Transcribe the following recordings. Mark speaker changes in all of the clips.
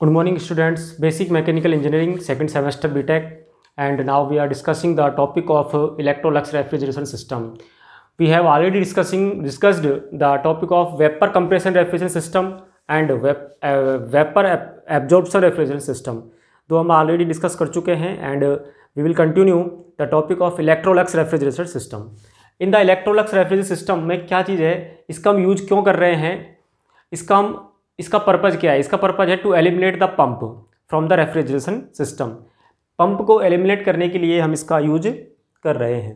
Speaker 1: Good morning students, basic mechanical engineering second semester BTech, and now we are discussing the topic of electrolux refrigeration system. We have already discussed the topic of vapor compression refrigeration system and vapor absorption refrigeration system. तो हम already discuss कर चुके हैं and we will continue the topic of Electrolux refrigeration system. In the Electrolux refrigeration system में क्या चीज़ है, इसका हम यूज क्यों कर रहे हैं, इसका पर्पज़ क्या है. इसका पर्पज़ है to eliminate the pump from the refrigeration system. Pump को एलिमिनेट करने के लिए हम इसका यूज कर रहे हैं,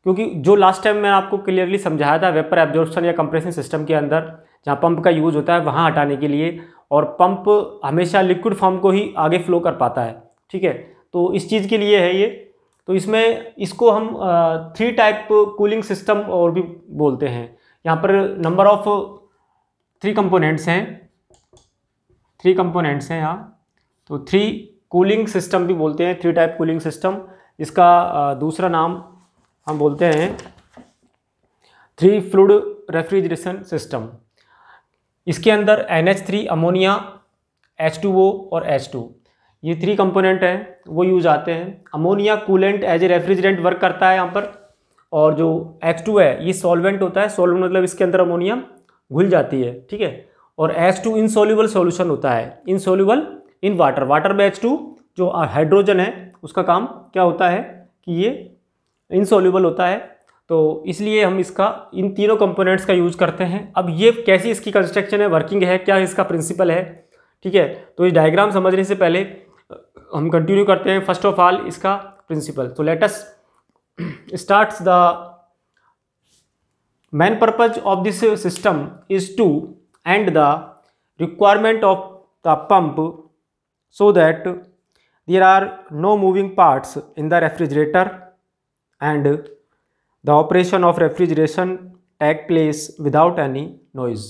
Speaker 1: क्योंकि जो लास्ट टाइम मैंने आपको क्लियरली समझाया था वेपर एब्जॉर्प्शन या कंप्रेशन सिस्टम के अंदर जहाँ पंप का यूज होता है वहाँ हटाने के लिए, और पंप हमेशा लिक्विड फॉर्म को ही आगे फ्लो कर पाता है. ठीक है, तो इस चीज़ के लिए है ये. तो इसको हम 3 टाइप कूलिंग सिस्टम और भी बोलते हैं. यहाँ पर नंबर ऑफ 3 कंपोनेंट्स हैं यहाँ, तो 3 कूलिंग सिस्टम भी बोलते हैं, 3 टाइप कूलिंग सिस्टम. इसका दूसरा नाम हम बोलते हैं 3 फ्लूइड रेफ्रिजरेशन सिस्टम. इसके अंदर NH3 अमोनिया, H2O और H2 ये 3 कंपोनेंट हैं वो यूज आते हैं. Ammonia coolant as a refrigerant work करता है यहाँ पर, और जो H2 है ये सॉल्वेंट होता है. सॉल्वेंट मतलब इसके अंदर अमोनिया घुल जाती है. ठीक है, और H2 इनसॉल्युबल सॉल्यूशन होता है, इनसॉल्युबल इन वाटर. वाटर में H2 जो हाइड्रोजन है उसका काम क्या होता है कि ये इनसॉल्युबल होता है. तो इसलिए हम इन तीनों कंपोनेंट्स का यूज करते हैं. अब ये कैसी इसकी कंस्ट्रक्शन है, वर्किंग है, क्या इसका प्रिंसिपल है. ठीक है, तो इस डायग्राम समझने से पहले हम कंटिन्यू करते हैं. फर्स्ट ऑफ ऑल इसका प्रिंसिपल. तो let us starts the main purpose of this system is to end the requirement of the pump so that there are no moving parts in the refrigerator and the operation of refrigeration take place without any noise.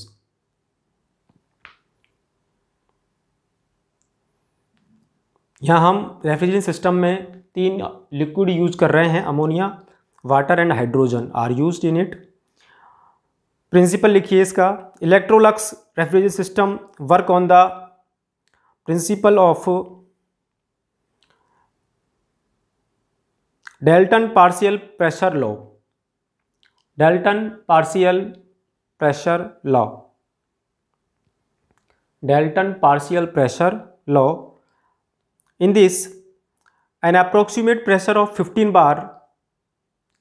Speaker 1: यहाँ हम refrigeration system में 3 liquid use कर रहे हैं. Ammonia, water and hydrogen are used in it. Principle लिखिए इसका. Electrolux refrigeration system work on the principle of Dalton partial pressure law. Dalton partial pressure law. Dalton partial pressure law. In this, an approximate pressure of 15 bar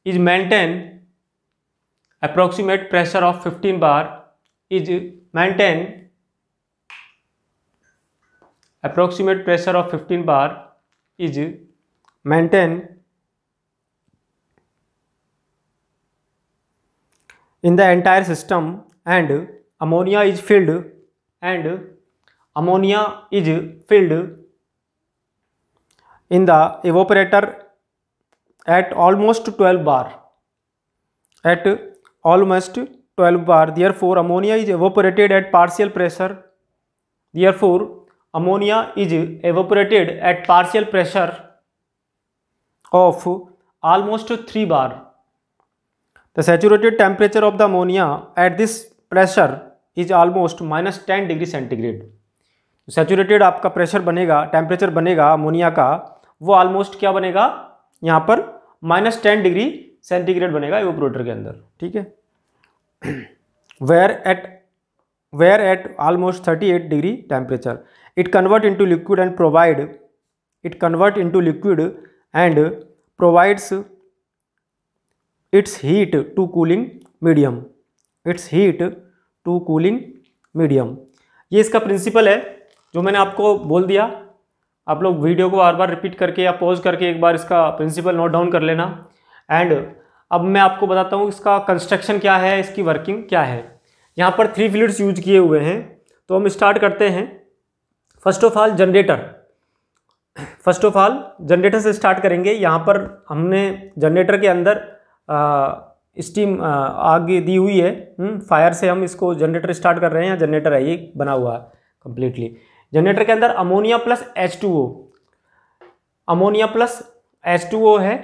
Speaker 1: is maintained. Approximate pressure of 15 bar is maintained. Approximate pressure of 15 bar is maintained in the entire system, and ammonia is filled. In the evaporator at almost 12 bar. At almost 12 bar, therefore ammonia is evaporated at partial pressure. Therefore ammonia is evaporated at partial pressure of almost 3 bar. The saturated temperature of the ammonia at this pressure is almost -10 degree centigrade. Saturated आपका pressure बनेगा, temperature बनेगा ammonia का, वो almost क्या बनेगा यहाँ पर -10 degree centigrade बनेगा इवेपोरेटर के अंदर. ठीक है, where at almost 38 degree temperature it convert into liquid and provides its heat to cooling medium. ये इसका प्रिंसिपल है जो मैंने आपको बोल दिया. आप लोग वीडियो को बार बार रिपीट करके या पॉज करके एक बार इसका प्रिंसिपल नोट डाउन कर लेना. एंड अब मैं आपको बताता हूँ इसका कंस्ट्रक्शन क्या है, इसकी वर्किंग क्या है. यहाँ पर 3 फ्लूइड्स यूज किए हुए हैं, तो हम स्टार्ट करते हैं. फर्स्ट ऑफ ऑल जनरेटर से स्टार्ट करेंगे. यहाँ पर हमने जनरेटर के अंदर स्टीम आग दी हुई है. फायर से हम इसको जनरेटर स्टार्ट कर रहे हैं. जनरेटर है ये बना हुआ है कंप्लीटली. जनरेटर के अंदर अमोनिया प्लस H2O है.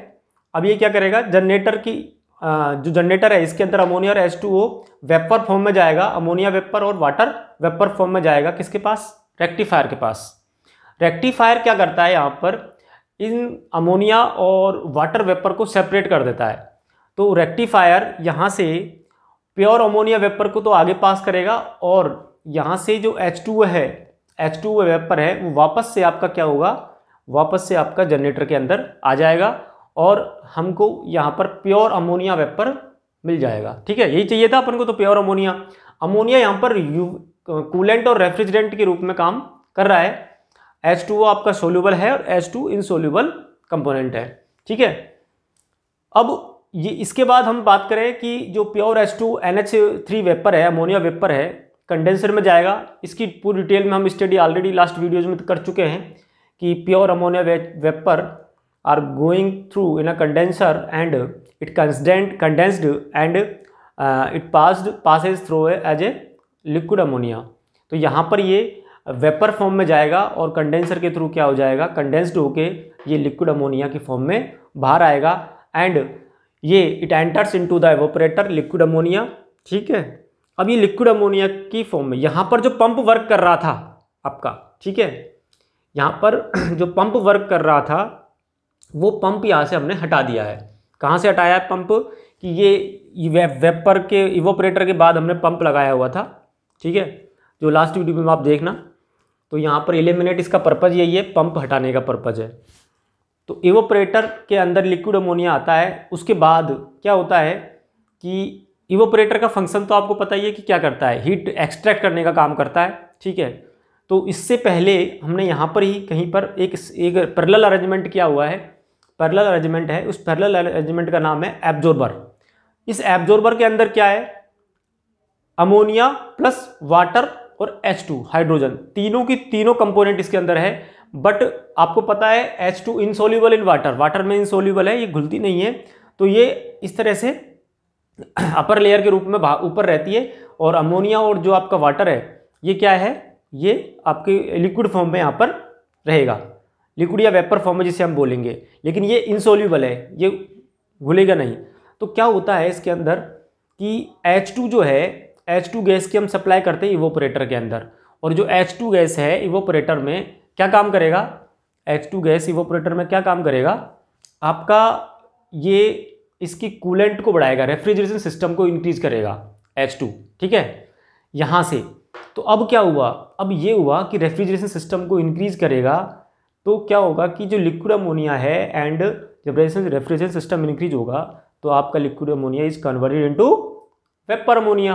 Speaker 1: अब ये क्या करेगा, जो जनरेटर है इसके अंदर अमोनिया और H2O वेपर फॉर्म में जाएगा. अमोनिया वेपर और वाटर वेपर फॉर्म में जाएगा. किसके पास? रेक्टिफायर के पास. रेक्टिफायर क्या करता है यहाँ पर, इन अमोनिया और वाटर वेपर को सेपरेट कर देता है। तो रेक्टिफायर यहाँ से प्योर अमोनिया वेपर को तो आगे पास करेगा और यहाँ से जो H2O है, H2O वेपर है, वो वापस से आपका क्या होगा, वापस से आपका जनरेटर के अंदर आ जाएगा और हमको यहाँ पर प्योर अमोनिया वेपर मिल जाएगा। ठीक है, यही चाहिए था अपन को, तो प्योर अमोनिया। अमोनिया यहाँ पर कूलेंट और रेफ्रिजरेंट के रूप में काम कर रहा है। H2O आपका सोल्यूबल है और H2 इनसोल्यूबल कंपोनेंट है। ठीक है, अब ये इसके बाद हम बात करें कि जो प्योर H2NH3 वेपर है, अमोनिया वेपर है, कंडेंसर में जाएगा। इसकी पूरी डिटेल में हम स्टडी ऑलरेडी लास्ट वीडियोज में कर चुके हैं कि pure ammonia vapour are going through in a condenser and it condensed and it passes through as a liquid ammonia. तो यहाँ पर ये वेपर फॉर्म में जाएगा और कंडेंसर के थ्रू क्या हो जाएगा, कंडेंस्ड होके ये लिक्विड अमोनिया की फॉर्म में बाहर आएगा एंड ये it enters into the evaporator liquid ammonia. ठीक है, अब ये लिक्विड अमोनिया की फॉर्म में यहाँ पर जो पंप वर्क कर रहा था आपका, ठीक है, यहाँ पर जो पंप वर्क कर रहा था वो पंप यहाँ से हमने हटा दिया है। कहाँ से हटाया है पंप, कि ये वेपर के इवोपरेटर के बाद हमने पंप लगाया हुआ था। ठीक है, जो लास्ट वीडियो में आप देखना, तो यहाँ पर एलिमिनेट इसका पर्पज़ यही है, पंप हटाने का पर्पज़ है। तो इवोपरेटर के अंदर लिक्विड अमोनिया आता है, उसके बाद क्या होता है कि इवोपरेटर का फंक्शन तो आपको पता ही है कि क्या करता है, हीट एक्सट्रैक्ट करने का काम करता है। ठीक है, तो इससे पहले हमने यहाँ पर ही कहीं पर एक पैरेलल अरेंजमेंट किया हुआ है, पैरेलल अरेंजमेंट है, उस पैरेलल अरेंजमेंट का नाम है एब्जॉर्बर। इस एब्जॉर्बर के अंदर क्या है, अमोनिया प्लस वाटर और H2 हाइड्रोजन, तीनों की तीनों कंपोनेंट इसके अंदर है। बट आपको पता है H2 insoluble in water, water में इनसोल्यूबल है, ये घुलती नहीं है। तो ये इस तरह से अपर लेयर के रूप में ऊपर रहती है और अमोनिया और जो आपका वाटर है ये क्या है, ये आपके लिक्विड फॉर्म में यहाँ पर रहेगा, लिक्विड या वेपर फॉर्म में जिसे हम बोलेंगे, लेकिन ये इनसोल्यूबल है, ये घुलेगा नहीं। तो क्या होता है इसके अंदर कि H2 जो है, H2 गैस की हम सप्लाई करते हैं इवोपरेटर के अंदर, और जो H2 गैस है इवोपरेटर में क्या काम करेगा, H2 गैस इवोपरेटर में क्या काम करेगा, आपका ये इसकी कूलेंट को बढ़ाएगा, रेफ्रिजरेशन सिस्टम को इंक्रीज करेगा H2। ठीक है, यहाँ से तो अब क्या हुआ, अब ये हुआ कि रेफ्रिजरेशन सिस्टम को इंक्रीज करेगा तो क्या होगा कि जो लिक्विड अमोनिया है एंड जब रेफ्रिजरेशन सिस्टम इंक्रीज होगा तो आपका liquid ammonia is converted into vapour ammonia.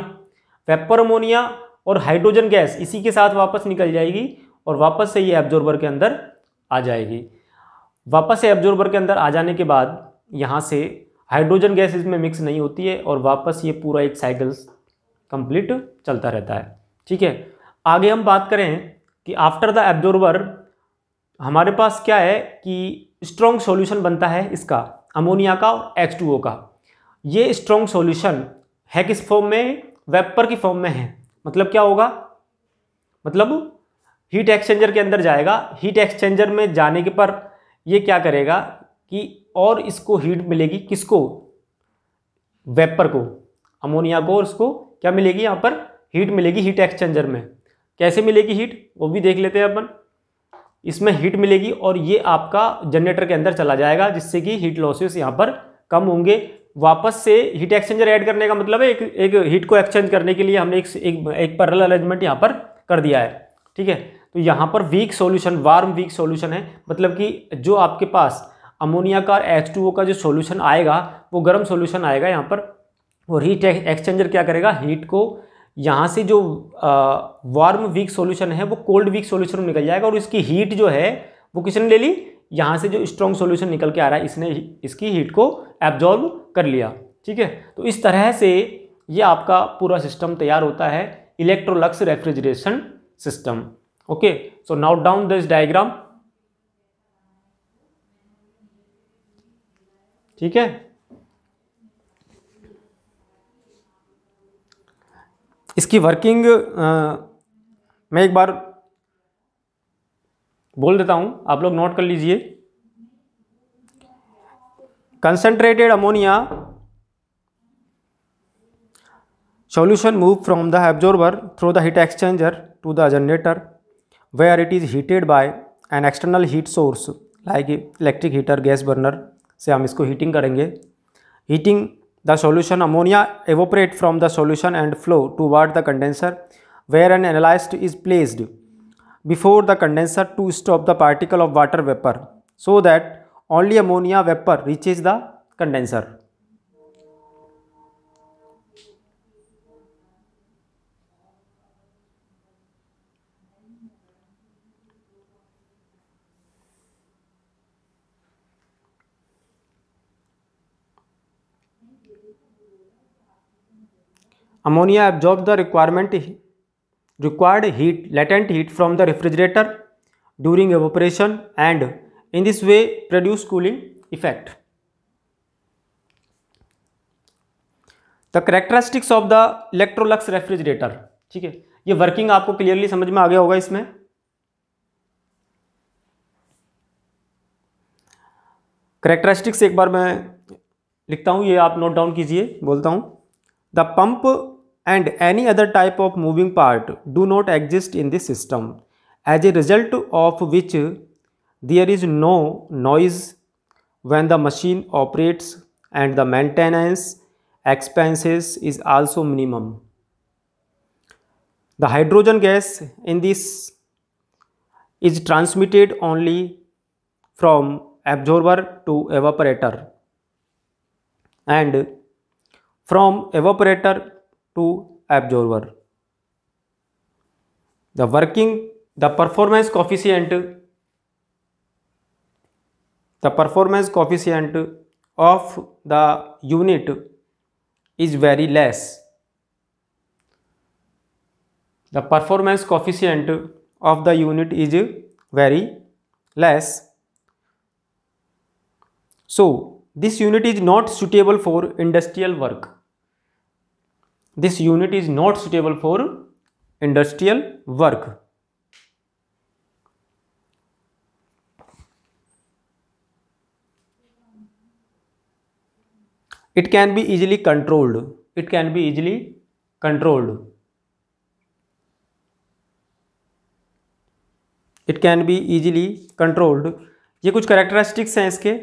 Speaker 1: Vapour ammonia और हाइड्रोजन गैस इसी के साथ वापस निकल जाएगी और वापस से ये एब्जॉर्बर के अंदर आ जाएगी। वापस से एब्जॉर्बर के अंदर आ जाने के बाद यहाँ से हाइड्रोजन गैस इसमें मिक्स नहीं होती है और वापस ये पूरा एक साइकिल कंप्लीट चलता रहता है। ठीक है, आगे हम बात करें कि आफ्टर द एब्जॉर्बर हमारे पास क्या है कि स्ट्रॉन्ग सॉल्यूशन बनता है इसका, अमोनिया का और H2O का। ये स्ट्रॉन्ग सॉल्यूशन है किस फॉर्म में, वेपर की फॉर्म में है। मतलब क्या होगा, मतलब हीट एक्सचेंजर के अंदर जाएगा, हीट एक्सचेंजर में जाने के पर ये क्या करेगा कि और इसको हीट मिलेगी, किसको, वेपर को, अमोनिया को, और उसको क्या मिलेगी, यहाँ पर हीट मिलेगी हीट एक्सचेंजर में। कैसे मिलेगी हीट, वो भी देख लेते हैं अपन। इसमें हीट मिलेगी और ये आपका जनरेटर के अंदर चला जाएगा, जिससे कि हीट लॉसेस यहाँ पर कम होंगे। वापस से हीट एक्सचेंजर ऐड करने का मतलब है एक हीट को एक्सचेंज करने के लिए हमने एक पैरेलल अरेंजमेंट यहाँ पर कर दिया है। ठीक है, तो यहाँ पर weak solution, warm weak solution है, मतलब कि जो आपके पास अमोनिया का और H2O का जो सॉल्यूशन आएगा वो गर्म सॉल्यूशन आएगा यहाँ पर, और हीट एक्सचेंजर क्या करेगा, हीट को यहाँ से जो वार्म वीक सॉल्यूशन है वो कोल्ड वीक सॉल्यूशन में निकल जाएगा और इसकी हीट जो है वो किसने ले ली, यहाँ से जो स्ट्रॉन्ग सॉल्यूशन निकल के आ रहा है इसने इसकी हीट को एब्जॉर्ब कर लिया। ठीक है, तो इस तरह से ये आपका पूरा सिस्टम तैयार होता है, Electrolux refrigeration system. Okay, so note down this diagram. ठीक है, इसकी वर्किंग मैं एक बार बोल देता हूं, आप लोग नोट कर लीजिए। Concentrated ammonia solution move from the absorber through the heat exchanger to the generator where it is heated by an external heat source like electric heater, gas burner से हम इसको हीटिंग करेंगे. Heating the solution, ammonia evaporate from the solution and flow toward the condenser where an analyst is placed before the condenser to stop the particle of water vapor so that only ammonia vapor reaches the condenser. Ammonia absorbs the required heat, latent heat from the refrigerator during evaporation and in this way produce cooling effect. The characteristics of the Electrolux refrigerator. ठीक है, ये working आपको clearly समझ में आ गया होगा. इसमें characteristics एक बार मैं लिखता हूँ, ये आप नोट डाउन कीजिए. बोलता हूँ, the pump and any other type of moving part do not exist in this system, as a result of which there is no noise when the machine operates and the maintenance expenses is also minimum. The hydrogen gas in this is transmitted only from absorber to evaporator and from evaporator to absorber. The performance coefficient of the unit is very less. The performance coefficient of the unit is very less. So this unit is not suitable for industrial work. This unit is not suitable for industrial work. It can be easily controlled. It can be easily controlled. It can be easily controlled. ये कुछ characteristics हैं इसके.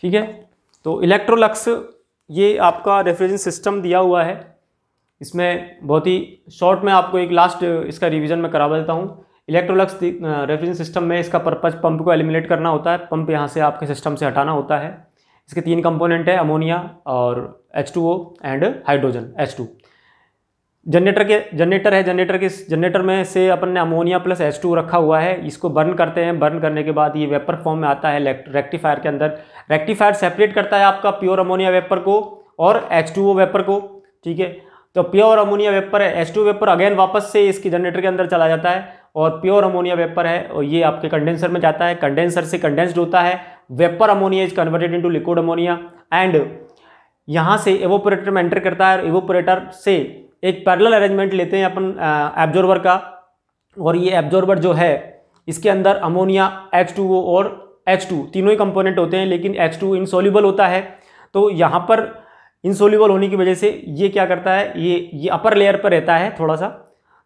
Speaker 1: ठीक है, तो Electrolux ये आपका refrigeration system दिया हुआ है. इसमें बहुत ही शॉर्ट में आपको एक लास्ट इसका रिवीजन में करा देता हूँ. इलेक्ट्रोलक्स रेफ्रिजरेशन सिस्टम में इसका पर्पज पंप को एलिमिनेट करना होता है. पंप यहाँ से आपके सिस्टम से हटाना होता है. इसके 3 कंपोनेंट है, अमोनिया और H2O and hydrogen H2. Generator है. जनरेटर में से अपन ने अमोनिया प्लस H2O रखा हुआ है. इसको बर्न करते हैं. बर्न करने के बाद ये वेपर फॉर्म में आता है रेक्टिफायर के अंदर. रेक्टिफायर सेपरेट करता है आपका प्योर अमोनिया वेपर को और H2O वेपर को. ठीक है, तो प्योर अमोनिया वेपर है, H2O वेपर अगेन वापस से इसकी जनरेटर के अंदर चला जाता है और प्योर अमोनिया वेपर है और ये आपके कंडेंसर में जाता है. कंडेंसर से कंडेंस्ड होता है. Vapour ammonia is converted into liquid ammonia and यहाँ से एवोपरेटर में एंटर करता है. एवोपरेटर से एक पैरेलल अरेंजमेंट लेते हैं अपन एब्जॉर्बर का, और ये एब्जॉर्बर जो है इसके अंदर अमोनिया, H2O और H2 तीनों ही कंपोनेंट होते हैं, लेकिन H2 इनसॉल्युबल होता है. तो यहाँ पर इनसॉल्युबल होने की वजह से ये क्या करता है, ये अपर लेयर पर रहता है थोड़ा सा.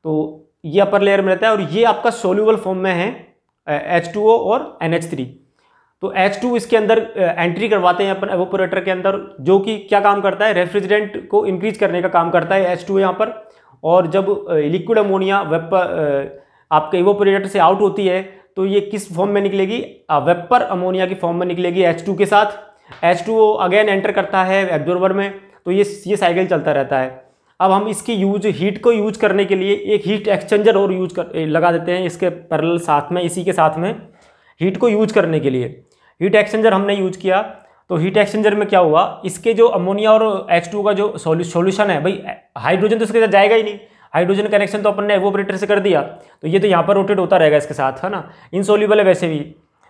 Speaker 1: तो ये अपर लेयर में रहता है और ये आपका सोल्यूबल फॉर्म में है H2O और NH3. तो H2 इसके अंदर एंट्री करवाते हैं अपन एवोपरेटर के अंदर, जो कि क्या काम करता है, रेफ्रिजरेंट को इंक्रीज करने का काम करता है H2 यहाँ पर. और जब लिक्विड अमोनिया वेपर आपके एवोपरेटर से आउट होती है तो ये किस फॉर्म में निकलेगी, वेपर अमोनिया की फॉर्म में निकलेगी H2 के साथ. H2O अगेन एंटर करता है एब्जॉर्बर में. तो ये साइकिल चलता रहता है. अब हम इसकी हीट को यूज करने के लिए एक हीट एक्सचेंजर और लगा देते हैं इसके पैरेलल साथ में, इसी के साथ में हीट को यूज करने के लिए हीट एक्सचेंजर हमने यूज किया. तो हीट एक्सचेंजर में क्या हुआ, इसके जो अमोनिया और H2O का जो सॉल्यूशन है, भाई हाइड्रोजन तो इसके साथ जाएगा ही नहीं. हाइड्रोजन कनेक्शन तो अपन ने एवोपरेटर से कर दिया, तो ये तो यहाँ पर रोटेट होता रहेगा इसके साथ, है ना. इनसॉल्युबल है वैसे भी.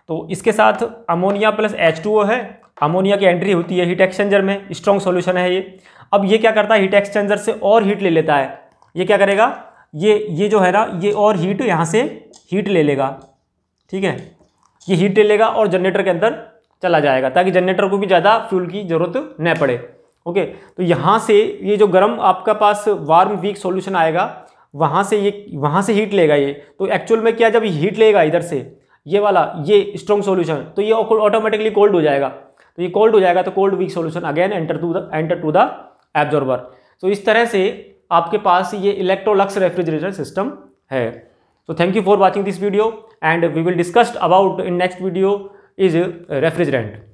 Speaker 1: तो इसके साथ अमोनिया प्लस H2O है. अमोनिया की एंट्री होती है हीट एक्सचेंजर में. स्ट्रॉन्ग सॉल्यूशन है ये. अब ये क्या करता है, हीट एक्सचेंजर से और हीट ले लेता है. ये क्या करेगा, ये जो है ना, ये और हीट यहाँ से हीट ले लेगा. ठीक है, ये हीट ले लेगा और जनरेटर के अंदर चला जाएगा, ताकि जनरेटर को भी ज़्यादा फ्यूल की ज़रूरत न पड़े. ओके, तो यहाँ से ये जो गर्म आपका पास वार्म वीक सॉल्यूशन आएगा, वहाँ से हीट लेगा ये। तो एक्चुअल में क्या, जब हीट लेगा इधर से ये वाला, ये स्ट्रॉन्ग सॉल्यूशन, तो ये ऑटोमेटिकली कोल्ड हो जाएगा। तो ये कोल्ड हो जाएगा तो cold weak solution again enter to the absorber. तो इस तरह से आपके पास ये इलेक्ट्रोलक्स रेफ्रिजरेटर सिस्टम है। So thank you for watching this video, and we will discuss about in next video is refrigerant.